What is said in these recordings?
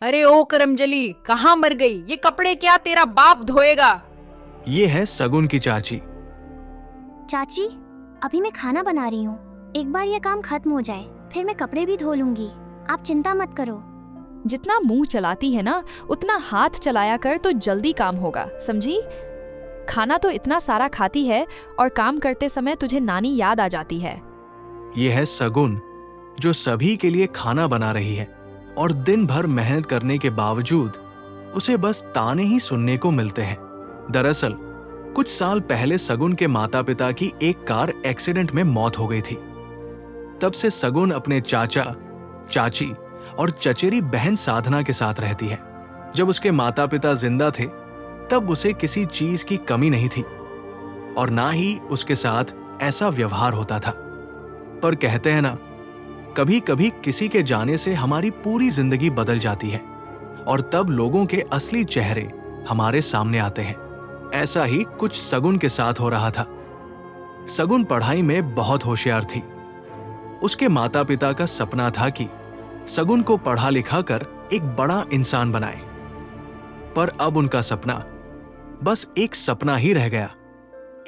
अरे ओ करमजली, कहाँ मर गई? ये कपड़े क्या तेरा बाप धोएगा? ये है सगुन की चाची। चाची, अभी मैं खाना बना रही हूँ। एक बार ये काम खत्म हो जाए फिर मैं कपड़े भी धो लूंगी। आप चिंता मत करो। जितना मुंह चलाती है ना उतना हाथ चलाया कर तो जल्दी काम होगा, समझी? खाना तो इतना सारा खाती है और काम करते समय तुझे नानी याद आ जाती है। ये है सगुन, जो सभी के लिए खाना बना रही है और दिन भर मेहनत करने के बावजूद उसे बस ताने ही सुनने को मिलते हैं। दरअसल कुछ साल पहले सगुन के माता पिता की एक कार एक्सीडेंट में मौत हो गई थी। तब से सगुन अपने चाचा, चाची और चचेरी बहन साधना के साथ रहती है। जब उसके माता पिता जिंदा थे तब उसे किसी चीज की कमी नहीं थी और ना ही उसके साथ ऐसा व्यवहार होता था। पर कहते हैं ना, कभी कभी किसी के जाने से हमारी पूरी जिंदगी बदल जाती है और तब लोगों के असली चेहरे हमारे सामने आते हैं। ऐसा ही कुछ सगुन के साथ हो रहा था। सगुन पढ़ाई में बहुत होशियार थी। उसके माता पिता का सपना था कि सगुन को पढ़ा लिखा कर एक बड़ा इंसान बनाए, पर अब उनका सपना बस एक सपना ही रह गया।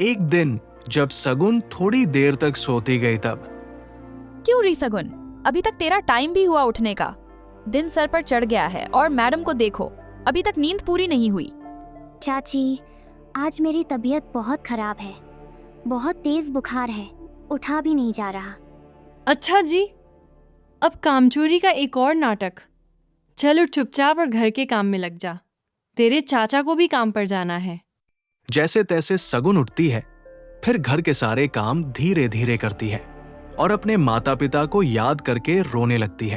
एक दिन जब सगुन थोड़ी देर तक सोती गई तब क्यों री सगुन, अभी तक तेरा टाइम भी हुआ उठने का। दिन सर पर चढ़ गया है और मैडम को देखो, अभी तक नींद पूरी नहीं हुई। चाची, आज मेरी तबीयत बहुत खराब है। बहुत तेज बुखार है, उठा भी नहीं जा रहा। अच्छा जी, अब कामचोरी का एक और नाटक। चल उठ चुपचाप और घर के काम में लग जा। तेरे चाचा को भी काम पर जाना है। जैसे तैसे सगुन उठती है, फिर घर के सारे काम धीरे धीरे करती है और अपने माता पिता को याद करके रोने लगती है।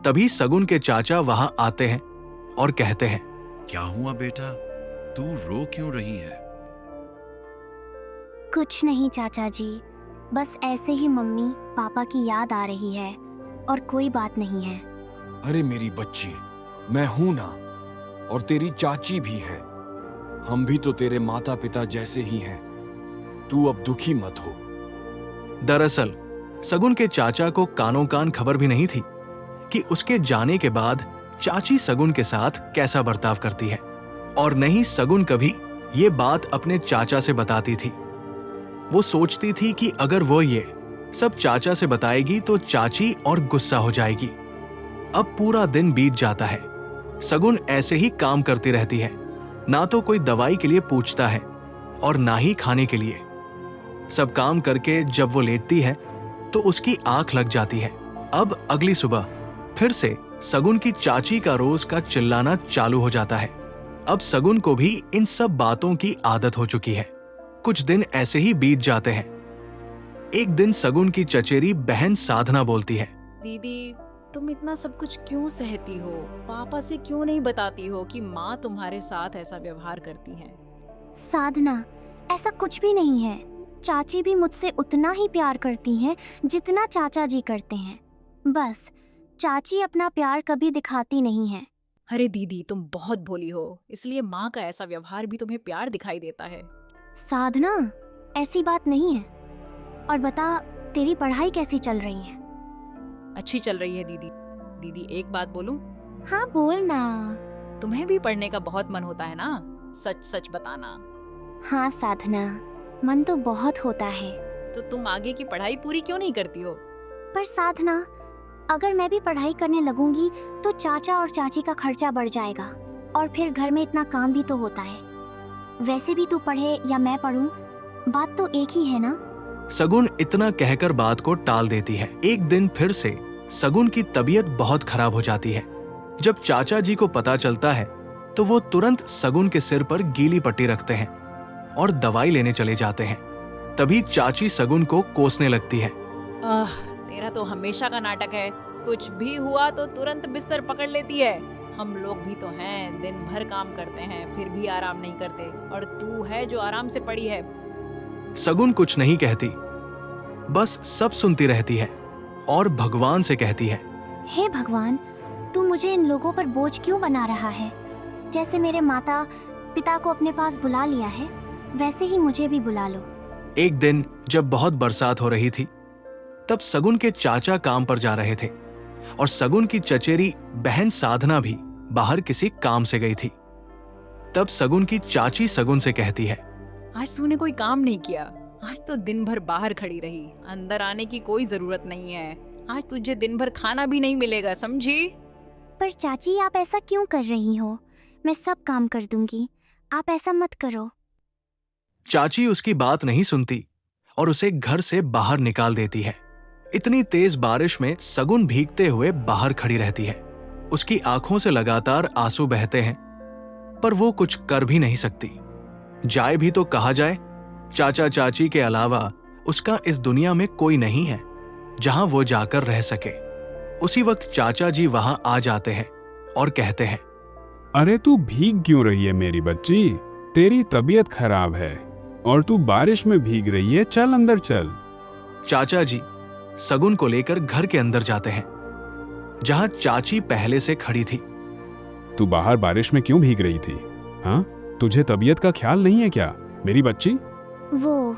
तभी सगुन के चाचा वहां आते हैं और कहते हैं, क्या हुआ बेटा, तू रो क्यों रही है? कुछ नहीं चाचा जी, बस ऐसे ही मम्मी पापा की याद आ रही है और कोई बात नहीं है। अरे मेरी बच्ची, मैं हूं ना, और तेरी चाची भी है। हम भी तो तेरे माता पिता जैसे ही हैं। तू अब दुखी मत हो। दरअसल सगुन के चाचा को कानों कान खबर भी नहीं थी कि उसके जाने के बाद चाची सगुन के साथ कैसा बर्ताव करती है, और नहीं सगुन कभी ये बात अपने चाचा से बताती थी। वो सोचती थी कि अगर वो ये सब चाचा से बताएगी तो चाची और गुस्सा हो जाएगी। अब पूरा दिन बीत जाता है। सगुन ऐसे ही काम करती रहती है, ना तो कोई दवाई के लिए पूछता है और ना ही खाने के लिए। सब काम करके जब वो लेटती है तो उसकी आंख लग जाती है। अब अगली सुबह फिर से सगुन की चाची का रोज का चिल्लाना चालू हो जाता है। अब सगुन को भी इन सब बातों की आदत हो चुकी है। कुछ दिन ऐसे ही बीत जाते हैं। एक दिन सगुन की चचेरी बहन साधना बोलती है, दीदी, तुम इतना सब कुछ क्यों सहती हो? पापा से क्यों नहीं बताती हो कि माँ तुम्हारे साथ ऐसा व्यवहार करती है? साधना, ऐसा कुछ भी नहीं है। चाची भी मुझसे उतना ही प्यार करती हैं जितना चाचा जी करते हैं। बस चाची अपना प्यार कभी दिखाती नहीं है। अरे दीदी, तुम बहुत भोली हो, इसलिए माँ का ऐसा व्यवहार भी तुम्हें प्यार दिखाई देता है। साधना, ऐसी बात नहीं है। और बता, तेरी पढ़ाई कैसी चल रही है? अच्छी चल रही है दीदी। दीदी एक बात बोलूं? हाँ बोल ना। तुम्हें भी पढ़ने का बहुत मन होता है ना? सच सच बताना। हाँ साधना, मन तो बहुत होता है। तो तुम आगे की पढ़ाई पूरी क्यों नहीं करती हो? पर साधना, अगर मैं भी पढ़ाई करने लगूंगी तो चाचा और चाची का खर्चा बढ़ जाएगा और फिर घर में इतना काम भी तो होता है। वैसे भी तू पढ़े या मैं पढ़ूं, बात तो एक ही है ना। सगुन इतना कहकर बात को टाल देती है। एक दिन फिर से सगुन की तबीयत बहुत खराब हो जाती है। जब चाचा जी को पता चलता है तो वो तुरंत सगुन के सिर पर गीली पट्टी रखते हैं और दवाई लेने चले जाते हैं। तभी चाची सगुन को कोसने लगती है, तेरा तो हमेशा का नाटक है। कुछ भी हुआ तो तुरंत बिस्तर पकड़ लेती है। हम लोग भी तो हैं, दिन भर काम करते हैं फिर भी आराम नहीं करते, और तू है जो आराम से पड़ी है। सगुन कुछ नहीं कहती, बस सब सुनती रहती है और भगवान से कहती है, हे भगवान, तू मुझे इन लोगों पर बोझ क्यों बना रहा है? जैसे मेरे माता पिता को अपने पास बुला लिया है, वैसे ही मुझे भी बुला लो। एक दिन जब बहुत बरसात हो रही थी तब सगुन के चाचा काम पर जा रहे थे और सगुन की चचेरी बहन साधना भी बाहर किसी काम से गई थी। तब सगुन की चाची सगुन से कहती है, आज तूने कोई काम नहीं किया, आज तो दिन भर बाहर खड़ी रही, अंदर आने की कोई जरूरत नहीं है। आज तुझे दिन भर खाना भी नहीं मिलेगा, समझी? पर चाची आप ऐसा क्यों कर रही हो? मैं सब काम कर दूंगी, आप ऐसा मत करो। चाची उसकी बात नहीं सुनती और उसे घर से बाहर निकाल देती है। इतनी तेज बारिश में सगुन भीगते हुए बाहर खड़ी रहती है। उसकी आंखों से लगातार आंसू बहते हैं, पर वो कुछ कर भी नहीं सकती। जाए भी तो कहा जाए। चाचा चाची के अलावा उसका इस दुनिया में कोई नहीं है जहां वो जाकर रह सके। उसी वक्त चाचा जी वहां आ जाते हैं और कहते हैं, अरे तू भीग क्यों रही है मेरी बच्ची? तेरी तबीयत खराब है और तू बारिश में भीग रही है, चल अंदर चल। चाचा जी सगुन को लेकर घर के अंदर जाते हैं जहां चाची पहले से खड़ी थी। तू बाहर बारिश में क्यों भीग रही थी? हाँ, तुझे तबीयत का ख्याल नहीं है क्या मेरी बच्ची? वो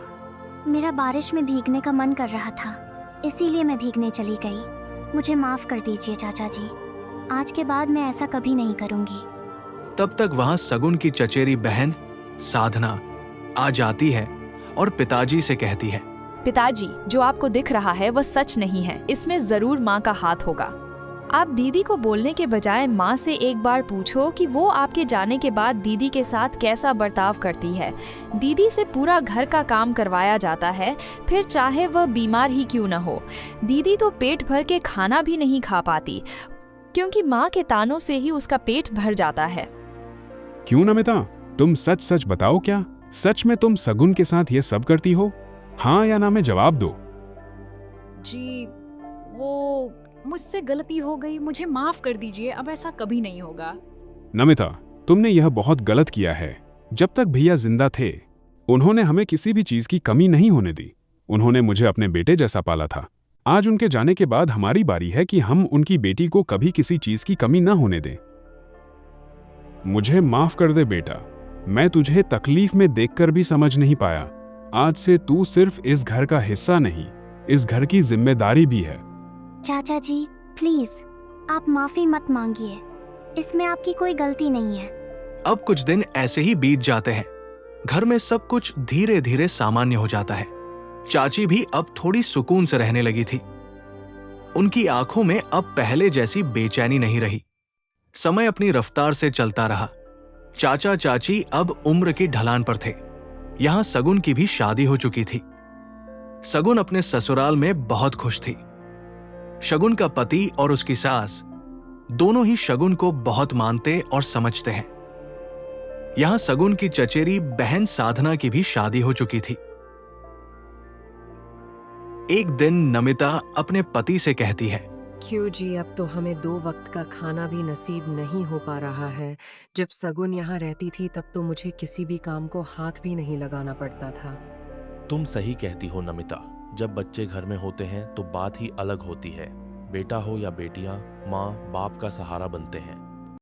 मेरा बारिश में भीगने का मन कर रहा था, इसीलिए मैं भीगने चली गई। मुझे माफ कर दीजिए चाचा जी, आज के बाद मैं ऐसा कभी नहीं करूंगी। तब तक वहां सगुन की चचेरी बहन साधना आ जाती है और पिताजी से कहती है, पिताजी, जो आपको दिख रहा है वह सच नहीं है, इसमें जरूर माँ का हाथ होगा। आप दीदी को बोलने के बजाय माँ से एक बार पूछो कि वो आपके जाने के बाद दीदी के साथ कैसा बर्ताव करती है। दीदी से पूरा घर का काम करवाया जाता है, फिर चाहे वह बीमार ही क्यों न हो। दीदी तो पेट भर के खाना भी नहीं खा पाती, क्योंकि माँ के तानों से ही उसका पेट भर जाता है। क्यों नमिता, तुम सच सच बताओ, क्या सच में तुम सगुन के साथ ये सब करती हो? हाँ या ना में जवाब दो। जी, वो मुझसे गलती हो गई, मुझे माफ कर दीजिए, अब ऐसा कभी नहीं होगा। नमिता, तुमने यह बहुत गलत किया है। जब तक भैया जिंदा थे उन्होंने हमें किसी भी चीज की कमी नहीं होने दी। उन्होंने मुझे अपने बेटे जैसा पाला था। आज उनके जाने के बाद हमारी बारी है कि हम उनकी बेटी को कभी किसी चीज की कमी न होने दें। मुझे माफ कर दे बेटा, मैं तुझे तकलीफ में देखकर भी समझ नहीं पाया। आज से तू सिर्फ इस घर का हिस्सा नहीं, इस घर की जिम्मेदारी भी है। चाचा जी प्लीज आप माफी मत मांगिए, इसमें आपकी कोई गलती नहीं है। अब कुछ दिन ऐसे ही बीत जाते हैं। घर में सब कुछ धीरे धीरे सामान्य हो जाता है। चाची भी अब थोड़ी सुकून से रहने लगी थी। उनकी आंखों में अब पहले जैसी बेचैनी नहीं रही। समय अपनी रफ्तार से चलता रहा। चाचा चाची अब उम्र की ढलान पर थे। यहां सगुन की भी शादी हो चुकी थी। सगुन अपने ससुराल में बहुत खुश थी। शगुन का पति और उसकी सास दोनों ही शगुन को बहुत मानते और समझते हैं। यहां सगुन की चचेरी बहन साधना की भी शादी हो चुकी थी। एक दिन नमिता अपने पति से कहती है, क्यों जी, अब तो हमें 2 वक्त का खाना भी नसीब नहीं हो पा रहा है। जब सगुन यहाँ रहती थी तब तो मुझे किसी भी काम को हाथ भी नहीं लगाना पड़ता था। तुम सही कहती हो नमिता, जब बच्चे घर में होते हैं तो बात ही अलग होती है। बेटा हो या बेटियां, माँ बाप का सहारा बनते हैं।